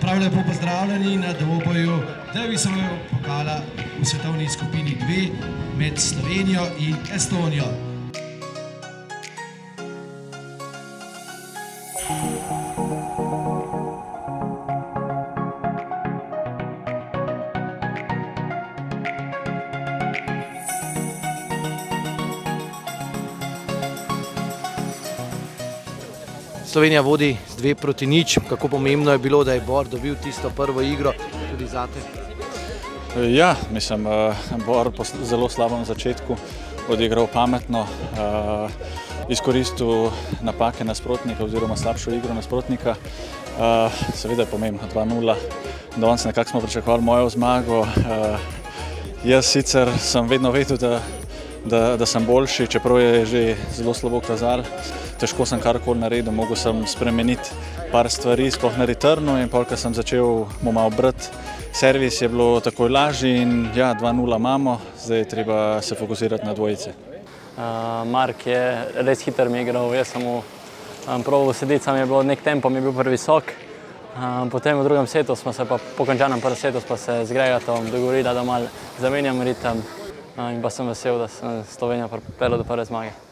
Prav lepo pozdravljeni na dvoboju Davisovega pokala v svetovni skupini 2 med Slovenijo in Estonijo. Slovenija vodi z 2-0. Kako pomembno je bilo, da je Bor dobil tisto prvo igro tudi zate? Ja, mislim, Bor po zelo slabem začetku odigral pametno, izkoristil napake nasprotnika oziroma slabšo igro nasprotnika. Seveda je pomembno 2-0. Danes nekako smo pričakovali mojo zmago. Jaz sicer sem vedno vedel, da sem boljši, čeprav je že zelo slabo kazalo. Težko sem karkoli naredil, mogel sem spremeniti par stvari, sploh na returnu, in ko sem začel malo brati servis, je bilo takoj lažje in ja, 2-0 imamo, zdaj je treba se fokusirati na dvojice. Mark je res hiter mi igral, jaz sem mu probal sediti, sam je bilo nek tempo, mi je bil previsok. Potem v drugem setu smo se pa po končanem prvem setu pa se z Gregatom dogovorili, da malo zamenjam ritem in pa sem vesel, da sem Slovenijo pripeljal do prve zmage.